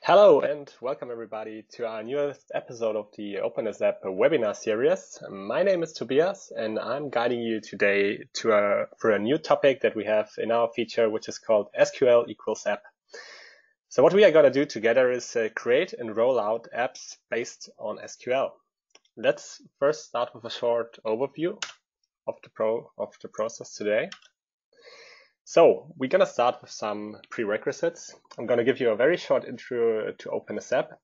Hello and welcome everybody to our newest episode of the Openness App webinar series. My name is Tobias and I'm guiding you today through a new topic that we have in our feature, which is called SQL equals app. So what we are going to do together is create and roll out apps based on SQL. Let's first start with a short overview of the process today. So we're going to start with some prerequisites. I'm going to give you a very short intro to Openness App.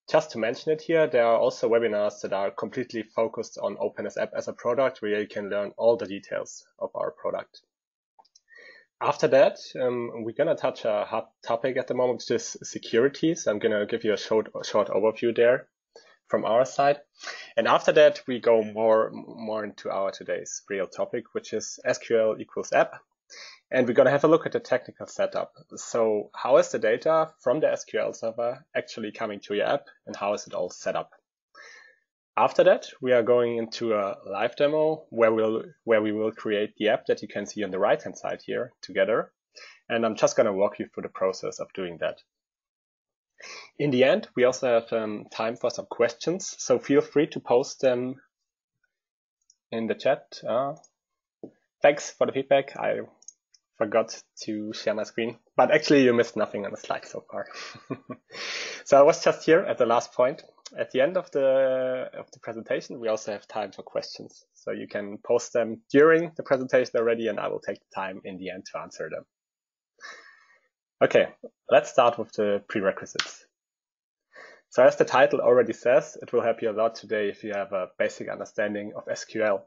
Just to mention it here, there are also webinars that are completely focused on Openness App as a product where you can learn all the details of our product. After that, we're going to touch a hot topic at the moment, which is security. So I'm going to give you a short overview there from our side. And after that, we go more into our today's real topic, which is SQL equals app. And we're going to have a look at the technical setup. So how is the data from the SQL Server actually coming to your app, and how is it all set up? After that, we are going into a live demo where we will create the app that you can see on the right-hand side here together. And I'm just going to walk you through the process of doing that. In the end, we also have time for some questions. So feel free to post them in the chat. Thanks for the feedback. I forgot to share my screen, but actually you missed nothing on the slide so far. So I was just here at the last point. At the end of the presentation, we also have time for questions. So you can post them during the presentation already, and I will take the time in the end to answer them. Okay, let's start with the prerequisites. So as the title already says, it will help you a lot today if you have a basic understanding of SQL.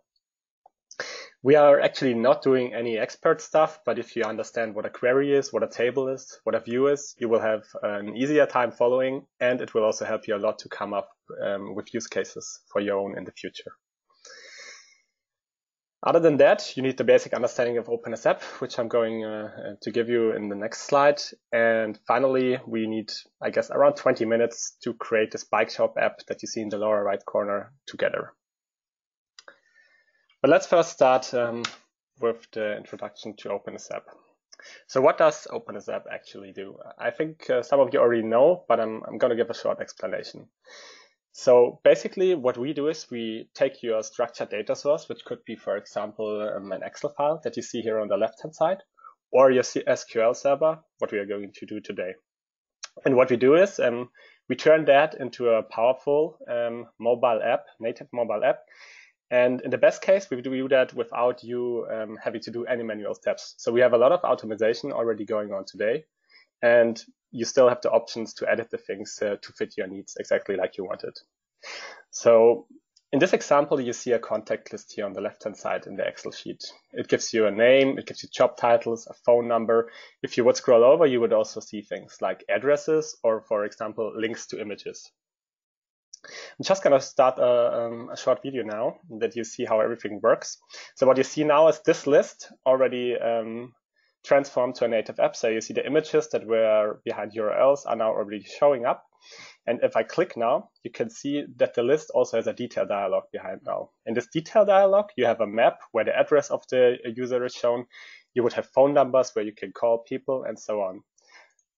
We are actually not doing any expert stuff, but if you understand what a query is, what a table is, what a view is, you will have an easier time following, and it will also help you a lot to come up with use cases for your own in the future. Other than that, you need the basic understanding of Openness App, which I'm going to give you in the next slide. And finally, we need, I guess, around 20 minutes to create this bike shop app that you see in the lower right corner together. But let's first start with the introduction to Openness App. So what does Openness App actually do? I think some of you already know, but I'm going to give a short explanation. So basically what we do is we take your structured data source, which could be, for example, an Excel file that you see here on the left-hand side, or your SQL Server, what we are going to do today. And what we do is we turn that into a powerful mobile app, native mobile app. And in the best case, we do that without you having to do any manual steps. So we have a lot of automation already going on today, and you still have the options to edit the things to fit your needs exactly like you want it. So in this example, you see a contact list here on the left-hand side in the Excel sheet. It gives you a name, it gives you job titles, a phone number. If you would scroll over, you would also see things like addresses or, for example, links to images. I'm just going to start a short video now that you see how everything works. So what you see now is this list already transformed to a native app. So you see the images that were behind URLs are now already showing up. And if I click now, you can see that the list also has a detail dialog behind now. In this detail dialog, you have a map where the address of the user is shown. You would have phone numbers where you can call people and so on.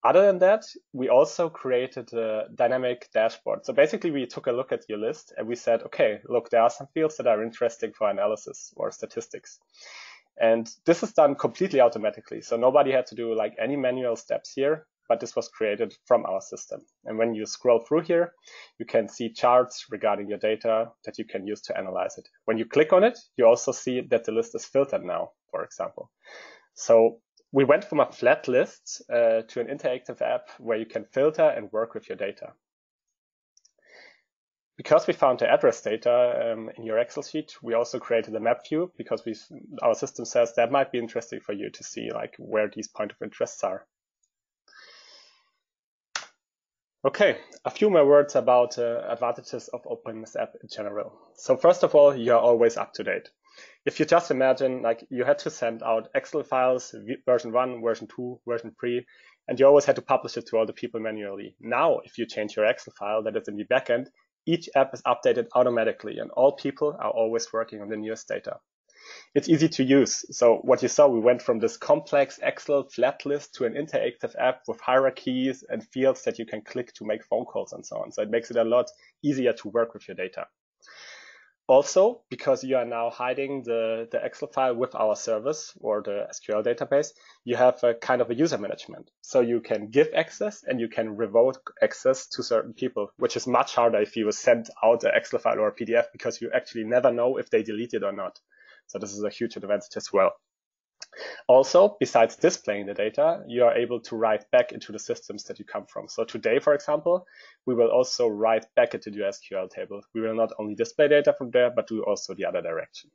Other than that, we also created a dynamic dashboard. So basically, we took a look at your list and we said, okay, look, there are some fields that are interesting for analysis or statistics. And this is done completely automatically. So nobody had to do like any manual steps here, but this was created from our system. And when you scroll through here, you can see charts regarding your data that you can use to analyze it. When you click on it, you also see that the list is filtered now, for example. So we went from a flat list to an interactive app where you can filter and work with your data. Because we found the address data in your Excel sheet, we also created a map view because our system says that might be interesting for you to see like where these points of interest are. Okay, a few more words about advantages of Openness App in general. So first of all, you are always up to date. If you just imagine like you had to send out Excel files, version 1, version 2, version 3, and you always had to publish it to all the people manually. Now, if you change your Excel file that is in the backend, each app is updated automatically and all people are always working on the newest data. It's easy to use. So what you saw, we went from this complex Excel flat list to an interactive app with hierarchies and fields that you can click to make phone calls and so on. So it makes it a lot easier to work with your data. Also, because you are now hiding the Excel file with our service or the SQL database, you have a kind of a user management. So you can give access and you can revoke access to certain people, which is much harder if you send out an Excel file or a PDF, because you actually never know if they delete it or not. So this is a huge advantage as well. Also, besides displaying the data, you are able to write back into the systems that you come from. So today, for example, we will also write back into the SQL table. We will not only display data from there, but do also the other direction.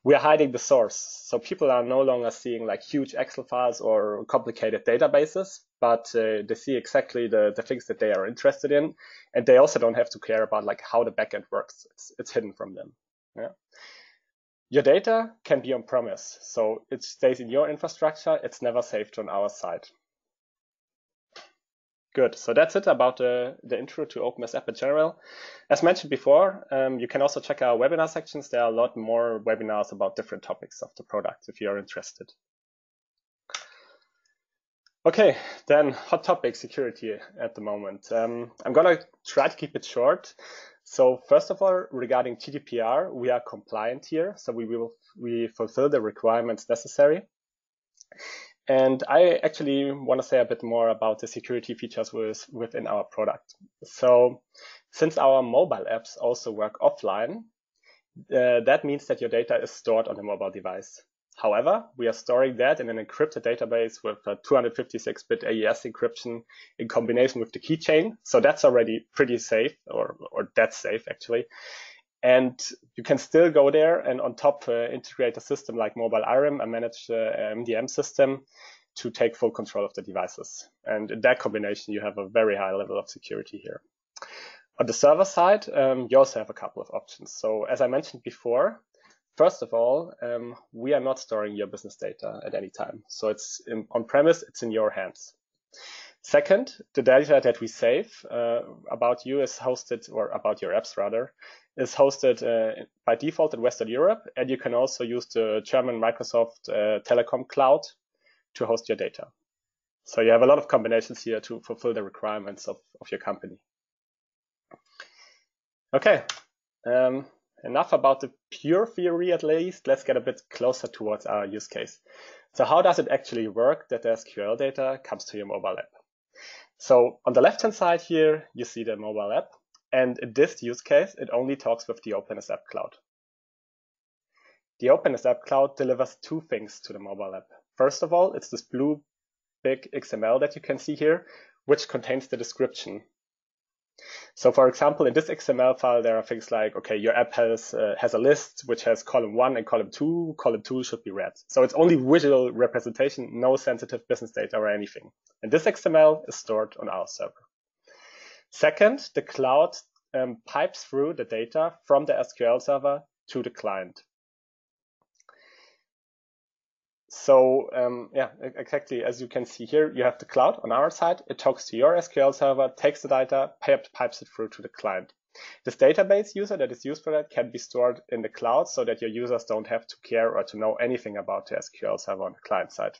We are hiding the source. So people are no longer seeing like huge Excel files or complicated databases, but they see exactly the things that they are interested in. And they also don't have to care about like how the backend works. It's hidden from them. Yeah. Your data can be on-premise, so it stays in your infrastructure. It's never saved on our side. Good. So that's it about the intro to OpenS App in general. As mentioned before, you can also check our webinar sections. There are a lot more webinars about different topics of the product if you are interested. Okay, then hot topic security at the moment. I'm going to try to keep it short. So first of all, regarding GDPR, we are compliant here. So we fulfill the requirements necessary. And I actually want to say a bit more about the security features within our product. So since our mobile apps also work offline, that means that your data is stored on a mobile device. However, we are storing that in an encrypted database with a 256-bit AES encryption in combination with the keychain. So that's already pretty safe, or that's safe actually. And you can still go there and on top integrate a system like Mobile IRAM, a managed MDM system, to take full control of the devices. And in that combination, you have a very high level of security here. On the server side, you also have a couple of options. So as I mentioned before, first of all, we are not storing your business data at any time. So it's on-premise, it's in your hands. Second, the data that we save about you is hosted, or about your apps rather, is hosted by default in Western Europe. And you can also use the German Microsoft Telecom Cloud to host your data. So you have a lot of combinations here to fulfill the requirements of your company. Okay. Enough about the pure theory at least. Let's get a bit closer towards our use case. So how does it actually work that the SQL data comes to your mobile app? So on the left-hand side here, you see the mobile app. And in this use case, it only talks with the OpenS App Cloud. The OpenS App Cloud delivers two things to the mobile app. First of all, it's this blue big XML that you can see here, which contains the description. So for example, in this XML file, there are things like, okay, your app has a list which has column 1 and column 2. Column 2 should be red. So it's only visual representation, no sensitive business data or anything. And this XML is stored on our server. Second, the cloud pipes through the data from the SQL server to the client. So yeah, exactly as you can see here, you have the cloud on our side. It talks to your SQL server, takes the data, pipes it through to the client. This database user that is used for that can be stored in the cloud so that your users don't have to care or to know anything about the SQL server on the client side.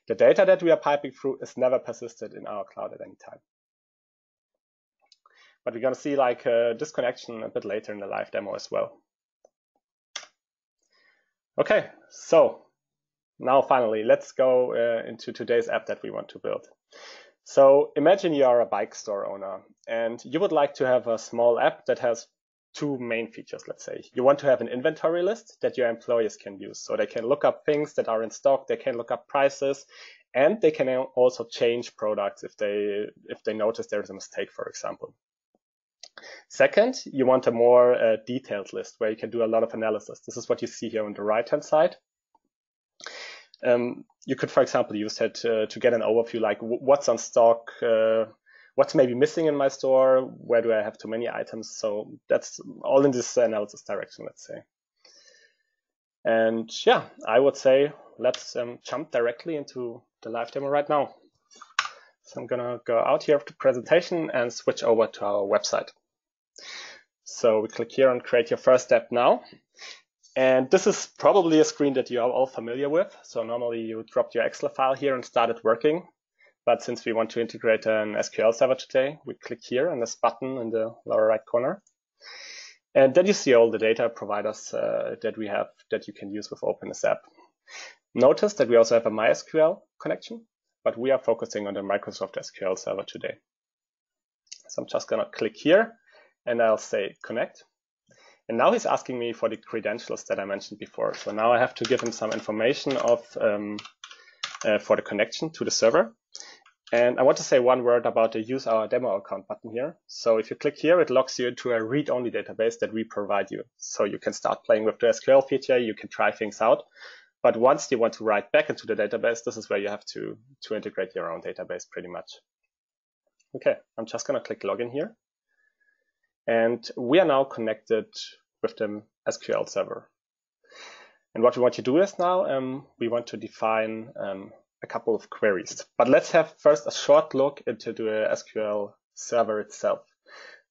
The data that we are piping through is never persisted in our cloud at any time. But we're going to see like this connection a bit later in the live demo as well. Okay, so now finally, let's go into today's app that we want to build. So imagine you are a bike store owner and you would like to have a small app that has two main features, let's say. You want to have an inventory list that your employees can use. So they can look up things that are in stock, they can look up prices, and they can also change products if they notice there is a mistake, for example. Second, you want a more detailed list where you can do a lot of analysis. This is what you see here on the right-hand side. You could, for example, use it to get an overview, like what's on stock, what's maybe missing in my store, where do I have too many items. So that's all in this analysis direction, let's say. And yeah, I would say let's jump directly into the live demo right now. So I'm going to go out here of the presentation and switch over to our website. So we click here on create your first app now. And this is probably a screen that you are all familiar with. So normally you drop your Excel file here and start it working. But since we want to integrate an SQL Server today, we click here on this button in the lower right corner. And then you see all the data providers that we have that you can use with OpenSAP. Notice that we also have a MySQL connection, but we are focusing on the Microsoft SQL Server today. So I'm just going to click here and I'll say connect. And now he's asking me for the credentials that I mentioned before. So now I have to give him some information for the connection to the server. And I want to say one word about the use our demo account button here. So if you click here, it logs you into a read-only database that we provide you. So you can start playing with the SQL feature, you can try things out. But once you want to write back into the database, this is where you have to integrate your own database pretty much. Okay, I'm just going to click login here. And we are now connected with the SQL Server. And what we want to do is now, we want to define a couple of queries. But let's have first a short look into the SQL Server itself.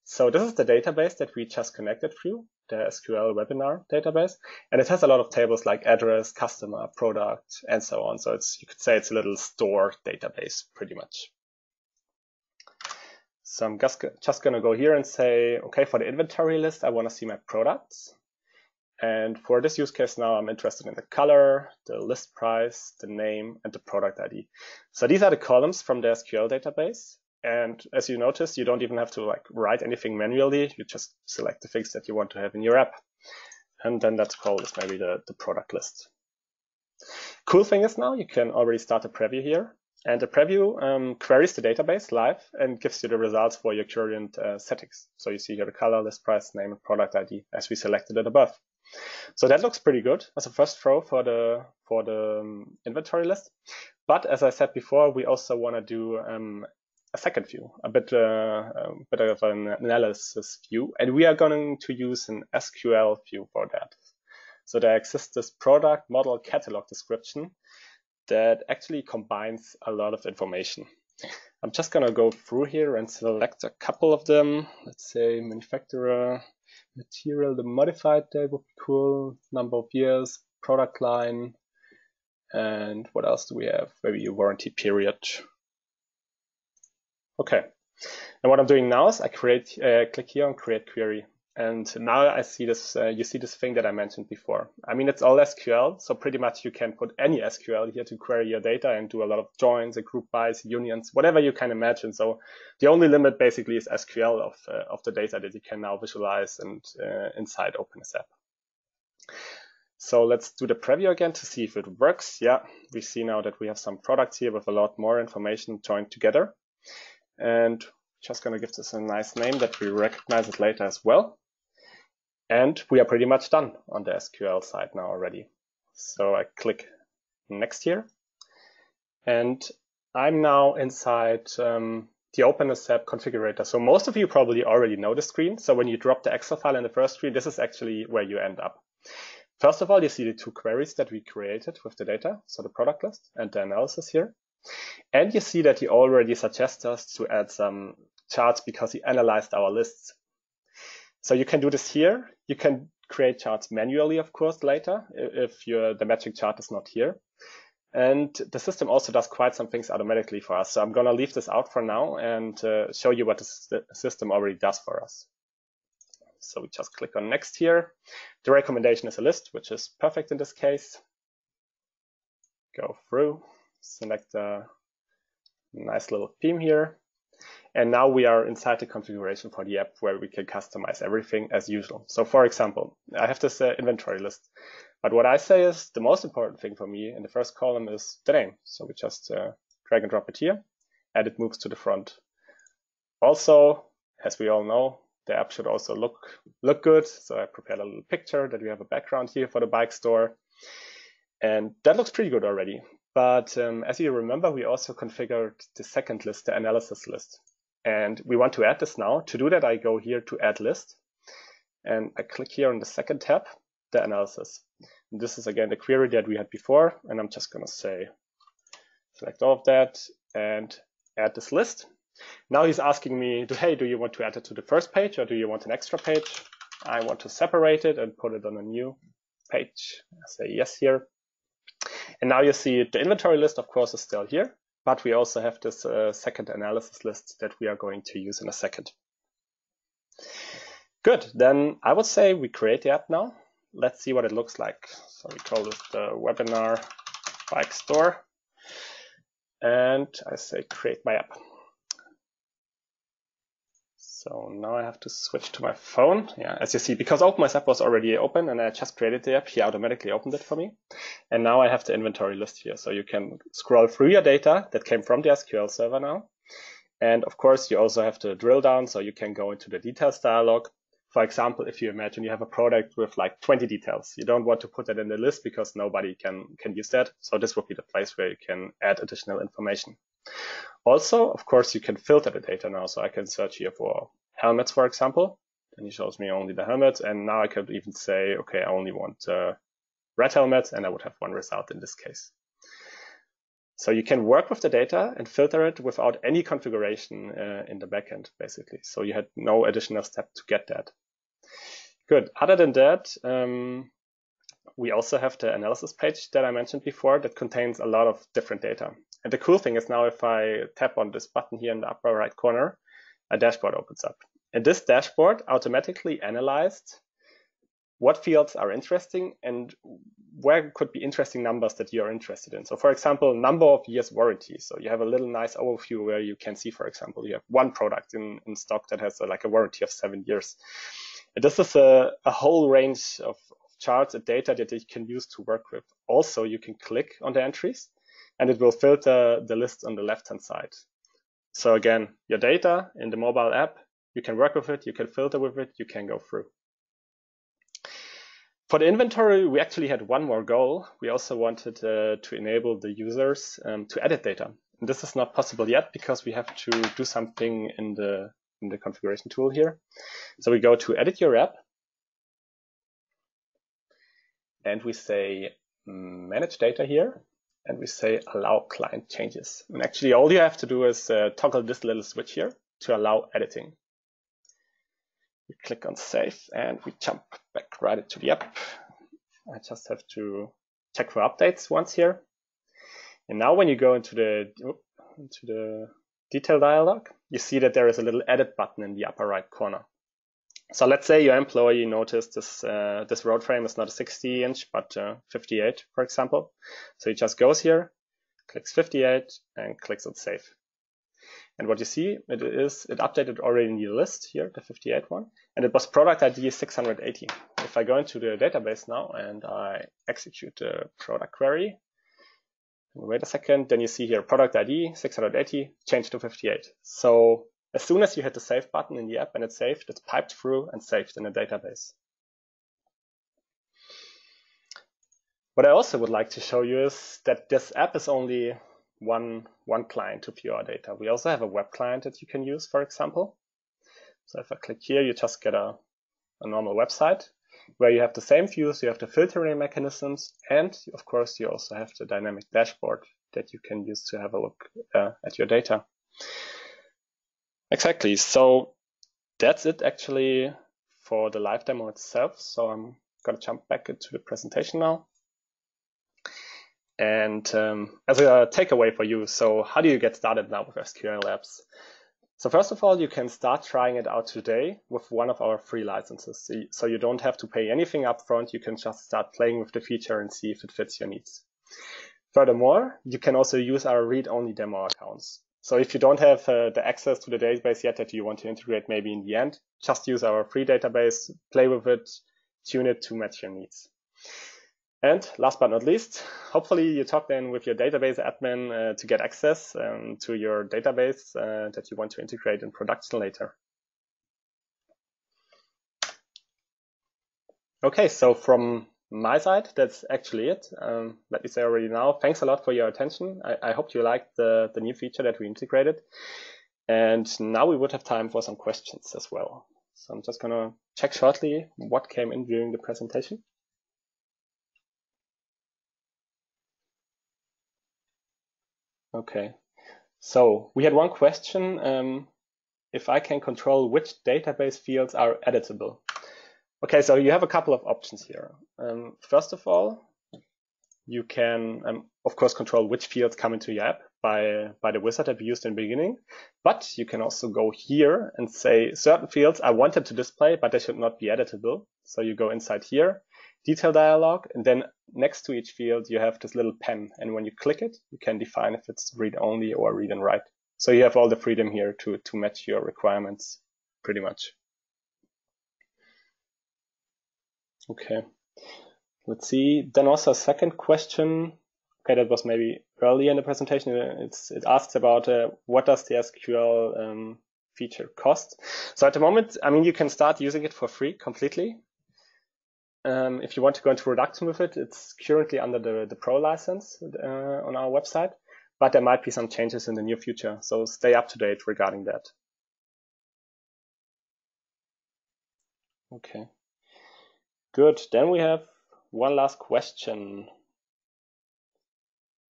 So this is the database that we just connected through, the SQL webinar database. And it has a lot of tables like address, customer, product, and so on. So you could say it's a little store database pretty much. So I'm just going to go here and say, okay, for the inventory list, I want to see my products. And for this use case now, I'm interested in the color, the list price, the name, and the product ID. So these are the columns from the SQL database. And as you notice, you don't even have to write anything manually. You just select the things that you want to have in your app. And then let's call this maybe the product list. Cool thing is now you can already start a preview here. And the preview queries the database live and gives you the results for your current settings. So you see here the color, list price, name, and product ID as we selected it above. So that looks pretty good as a first throw for the inventory list. But as I said before, we also want to do a second view, a bit of an analysis view, and we are going to use an SQL view for that. So there exists this product model catalog description that actually combines a lot of information. I'm just going to go through here and select a couple of them. Let's say manufacturer, material, the modified date would be cool, number of years, product line, and what else do we have? Maybe a warranty period. Okay, and what I'm doing now is I click here on create query. And now I see this, you see this thing that I mentioned before. I mean, it's all SQL, so pretty much you can put any SQL here to query your data and do a lot of joins, group bys, unions, whatever you can imagine. So the only limit basically is SQL of the data that you can now visualize and inside OpenSAP. So let's do the preview again to see if it works. Yeah, we see now that we have some products here with a lot more information joined together. And just going to give this a nice name that we recognize it later as well. And we are pretty much done on the SQL side now already. So I click next here. And I'm now inside the OpenSAP configurator. So most of you probably already know the screen. So when you drop the Excel file in the first screen, this is actually where you end up. First of all, you see the two queries that we created with the data. So the product list and the analysis here. And you see that he already suggests us to add some charts because he analyzed our lists. So you can do this here. You can create charts manually, of course, later if the magic chart is not here. And the system also does quite some things automatically for us. So I'm going to leave this out for now and show you what the system already does for us. So we just click on next here. The recommendation is a list, which is perfect in this case. Go through, select a nice little theme here. And now we are inside the configuration for the app where we can customize everything as usual. So for example, I have this inventory list. But what I say is the most important thing for me in the first column is the name. So we just drag and drop it here and it moves to the front. Also, as we all know, the app should also look good. So I prepared a little picture that we have a background here for the bike store. And that looks pretty good already. But as you remember, we also configured the second list, the analysis list. And we want to add this now. To do that, I go here to add list. And I click here on the second tab, the analysis. And this is again the query that we had before. And I'm just going to say, select all of that and add this list. Now he's asking me, hey, do you want to add it to the first page or do you want an extra page? I want to separate it and put it on a new page. I say yes here. And now you see the inventory list, of course, is still here, but we also have this second analysis list that we are going to use in a second. Good, then I would say we create the app now. Let's see what it looks like. So we call this the webinar bike store. And I say create my app. So now I have to switch to my phone. Yeah, as you see, because OpenMySapp was already open and I just created the app, he automatically opened it for me. And now I have the inventory list here. So you can scroll through your data that came from the SQL Server now. And of course, you also have to drill down, so you can go into the details dialog. For example, if you imagine you have a product with like 20 details, you don't want to put that in the list because nobody can use that. So this would be the place where you can add additional information. Also, of course, you can filter the data now. So I can search here for helmets, for example. Then he shows me only the helmets. And now I could even say, okay, I only want red helmets, and I would have one result in this case. So you can work with the data and filter it without any configuration in the backend, basically. So you had no additional step to get that. Good. Other than that, we also have the analysis page that I mentioned before that contains a lot of different data. And the cool thing is now if I tap on this button here in the upper right corner, a dashboard opens up. And this dashboard automatically analyzed what fields are interesting and where could be interesting numbers that you're interested in. So for example, number of years warranty. So you have a little nice overview where you can see, for example, you have one product in stock that has like a warranty of 7 years. And this is a whole range of charts and data that you can use to work with. Also, you can click on the entries and it will filter the list on the left-hand side. So again, your data in the mobile app, you can work with it, you can filter with it, you can go through. For the inventory, we actually had one more goal. We also wanted to enable the users to edit data. And this is not possible yet because we have to do something in the configuration tool here. So we go to edit your app and we say manage data here and we say allow client changes. And actually all you have to do is toggle this little switch here to allow editing. We click on save and we jump back right into the app. I just have to check for updates once here. And now when you go into the detail dialog, you see that there is a little edit button in the upper right corner. So let's say your employee noticed this road frame is not a 60-inch, but 58, for example. So he just goes here, clicks 58 and clicks on save. And what you see, it updated already in the list here, the 58 one, and it was product ID 680. If I go into the database now and I execute the product query, wait a second, then you see here product ID 680 changed to 58. So as soon as you hit the save button in the app and it's saved, it's piped through and saved in the database. What I also would like to show you is that this app is only one client to view our data. We also have a web client that you can use, for example. So if I click here, you just get a normal website where you have the same views, you have the filtering mechanisms, and of course you also have the dynamic dashboard that you can use to have a look at your data. Exactly. So that's it actually for the live demo itself. So I'm going to jump back into the presentation now. And as a takeaway for you, so how do you get started now with SQL apps? So first of all, you can start trying it out today with one of our free licenses. So you don't have to pay anything upfront. You can just start playing with the feature and see if it fits your needs. Furthermore, you can also use our read-only demo accounts. So if you don't have the access to the database yet that you want to integrate maybe in the end, just use our free database, play with it, tune it to match your needs. And last but not least, hopefully you talk then with your database admin to get access to your database that you want to integrate in production later. Okay, so from my side, that's actually it. Let me say already now, thanks a lot for your attention. I hope you liked the new feature that we integrated. And now we would have time for some questions as well. So I'm just going to check shortly what came in during the presentation. Okay, so we had one question, if I can control which database fields are editable. Okay, so you have a couple of options here. First of all, you can, of course, control which fields come into your app by the wizard that we used in the beginning. But you can also go here and say certain fields I wanted to display, but they should not be editable. So you go inside here, detail dialog, and then next to each field, you have this little pen. And when you click it, you can define if it's read only or read and write. So you have all the freedom here to match your requirements pretty much. Okay, let's see. Then also a second question. Okay, that was maybe earlier in the presentation. It asks about what does the SQL feature cost? So at the moment, I mean, you can start using it for free completely. If you want to go into production with it, it's currently under the Pro license on our website, but there might be some changes in the near future. So stay up to date regarding that. Okay. Good. Then we have one last question.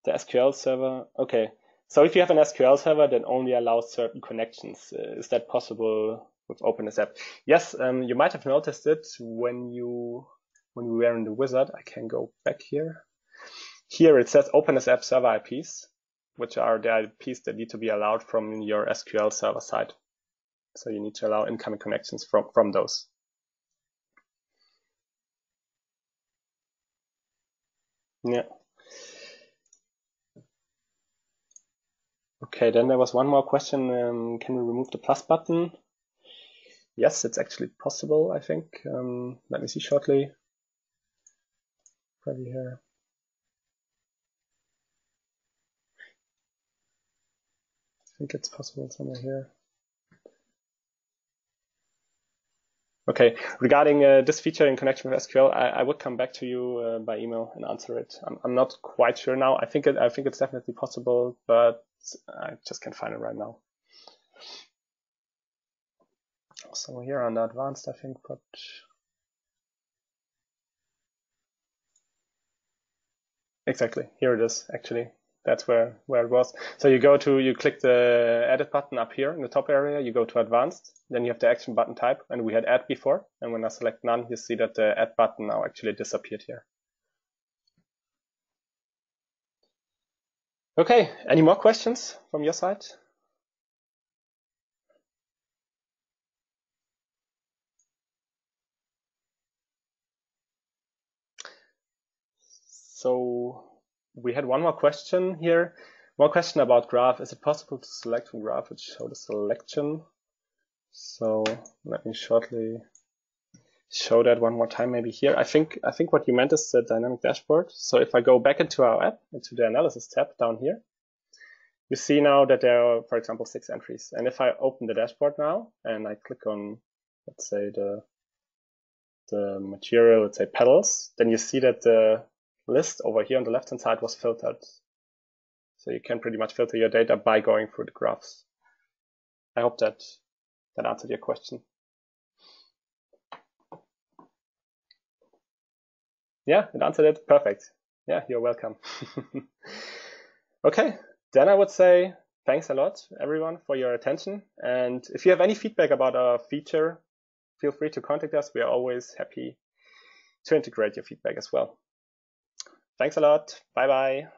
The SQL Server. Okay. So if you have an SQL Server that only allows certain connections, is that possible with OpenSAP? Yes. You might have noticed it when we were in the wizard. I can go back here. Here it says OpenSAP server IPs, which are the IPs that need to be allowed from your SQL Server side. So you need to allow incoming connections from those. Yeah. Okay, then there was one more question. Can we remove the plus button? Yes, it's actually possible, I think. Let me see shortly. Probably here. I think it's possible somewhere here. Okay, regarding this feature in connection with SQL, I would come back to you by email and answer it. I'm not quite sure now. I think it's definitely possible, but I just can't find it right now. So here on the advanced, I think, but exactly here it is. Actually, that's where it was. So you click the edit button up here in the top area. You go to advanced, then you have the action button type, and we had add before. And when I select none, you see that the add button now actually disappeared here. Okay, any more questions from your side? So we had one more question here. One question about graph. Is it possible to select from graph which show the selection? So let me shortly show that one more time, maybe here. I think what you meant is the dynamic dashboard. So if I go back into our app, into the analysis tab down here, you see now that there are, for example, 6 entries. And if I open the dashboard now and I click on, let's say the material, let's say pedals, then you see that the list over here on the left-hand side was filtered. So you can pretty much filter your data by going through the graphs. I hope that answered your question. Yeah, it answered it. Perfect. Yeah, you're welcome. Okay, then I would say thanks a lot, everyone, for your attention. And if you have any feedback about our feature, feel free to contact us. We are always happy to integrate your feedback as well. Thanks a lot. Bye-bye.